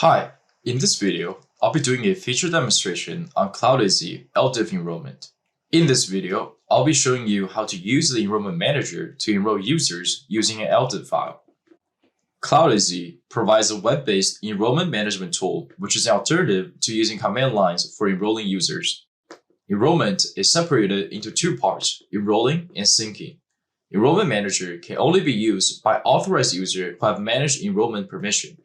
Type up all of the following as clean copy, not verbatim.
Hi, in this video, I'll be doing a feature demonstration on CloudAz LDIF Enrollment. In this video, I'll be showing you how to use the Enrollment Manager to enroll users using an LDIF file. CloudAz provides a web-based enrollment management tool, which is an alternative to using command lines for enrolling users. Enrollment is separated into two parts, enrolling and syncing. Enrollment Manager can only be used by authorized users who have managed enrollment permission.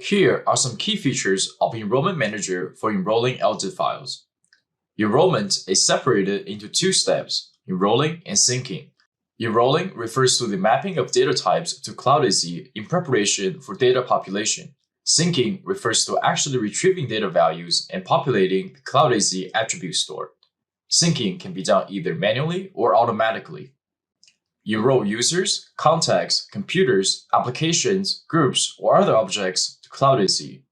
Here are some key features of Enrollment Manager for enrolling LDIF files. Enrollment is separated into two steps, enrolling and syncing. Enrolling refers to the mapping of data types to CloudAz in preparation for data population. Syncing refers to actually retrieving data values and populating the CloudAz attribute store. Syncing can be done either manually or automatically. Enroll users, contacts, computers, applications, groups, or other objects to CloudAz.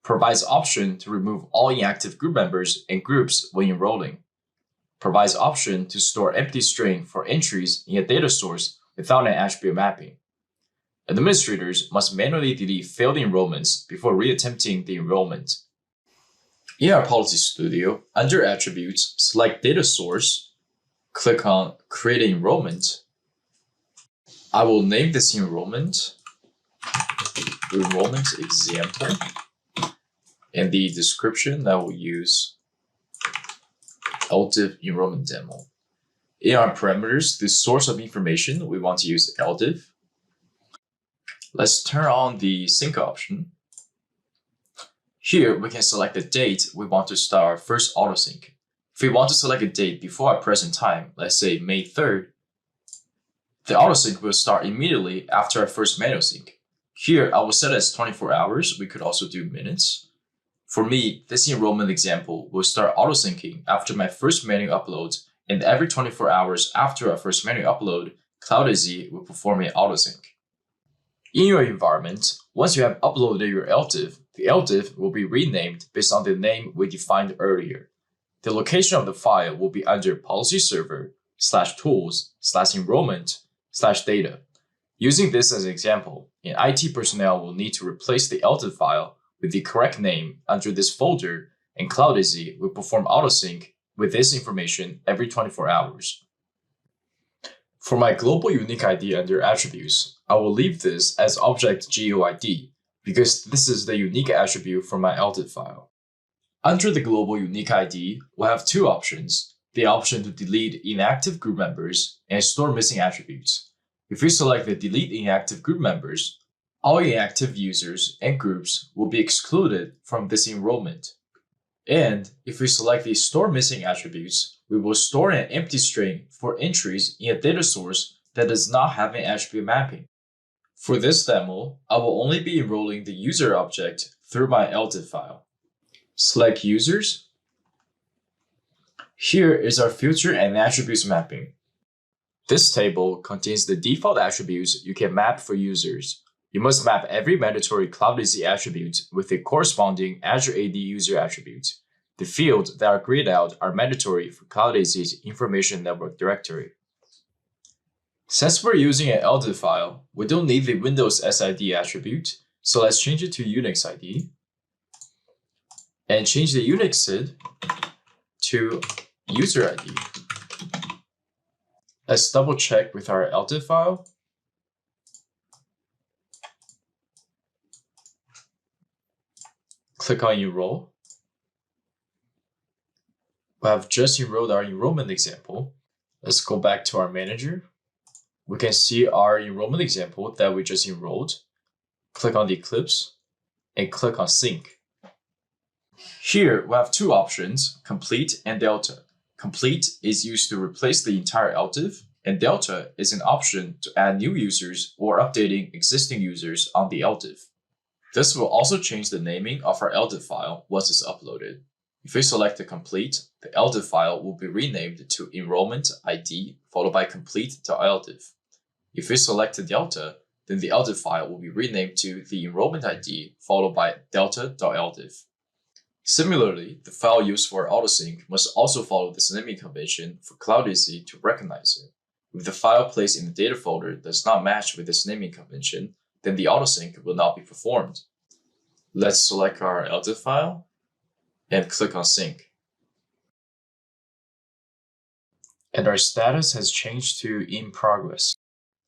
Provides option to remove all inactive group members and groups when enrolling. Provides option to store empty string for entries in a data source without an attribute mapping. Administrators must manually delete failed enrollments before reattempting the enrollment. In our Policy Studio, under Attributes, select Data Source, click on Create an Enrollment. I will name this enrollment example, and the description I will use LDIF enrollment demo. In our parameters, the source of information, we want to use LDIF. Let's turn on the sync option. Here, we can select the date we want to start our first autosync. If we want to select a date before our present time, let's say May 3rd, the autosync will start immediately after our first manual sync. Here, I will set it as 24 hours. We could also do minutes. For me, this enrollment example will start autosyncing after my first manual upload, and every 24 hours after our first manual upload, CloudAz will perform an autosync. In your environment, once you have uploaded your LDIF, the LDIF will be renamed based on the name we defined earlier. The location of the file will be under Policy Server /tools/enrollment/data. Using this as an example, an IT personnel will need to replace the LDIF file with the correct name under this folder, and CloudAz will perform autosync with this information every 24 hours. For my global unique ID under attributes, I will leave this as object GUID because this is the unique attribute for my LDIF file. Under the global unique ID, we'll have two options, the option to delete inactive group members and store missing attributes. If we select the delete inactive group members, all inactive users and groups will be excluded from this enrollment. And if we select the store missing attributes, we will store an empty string for entries in a data source that does not have an attribute mapping. For this demo, I will only be enrolling the user object through my LDIF file. Select users. Here is our filter and attributes mapping. This table contains the default attributes you can map for users. You must map every mandatory CloudAz attribute with the corresponding Azure AD user attribute. The fields that are grayed out are mandatory for CloudAz's information network directory. Since we're using an LDIF file, we don't need the Windows SID attribute, so let's change it to Unix ID and change the Unix SID to user ID. Let's double check with our LDIF file. Click on Enroll. We have just enrolled our enrollment example. Let's go back to our manager. We can see our enrollment example that we just enrolled. Click on the Eclipse and click on Sync. Here we have two options, Complete and Delta. Complete is used to replace the entire LDIF, and Delta is an option to add new users or updating existing users on the LDIF. This will also change the naming of our LDIF file once it's uploaded. If we select the Complete, the LDIF file will be renamed to enrollment ID followed by complete.ldif. If we select the Delta, then the LDIF file will be renamed to the enrollment ID followed by delta.ldif. Similarly, the file used for autosync must also follow this naming convention for CloudAz to recognize it. If the file placed in the data folder does not match with this naming convention, then the autosync will not be performed. Let's select our LDIF file and click on sync. And our status has changed to in progress.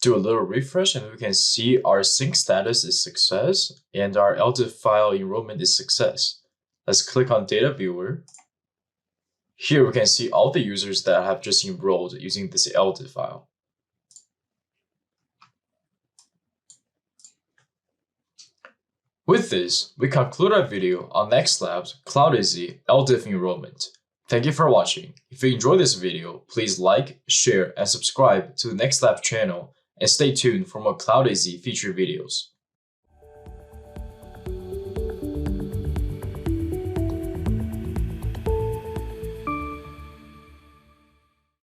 Do a little refresh and we can see our sync status is success and our LDIF file enrollment is success. Let's click on Data Viewer. Here we can see all the users that have just enrolled using this LDIF file. With this, we conclude our video on NextLabs CloudAz LDIF Enrollment. Thank you for watching. If you enjoyed this video, please like, share, and subscribe to the NextLabs channel and stay tuned for more CloudAz feature videos.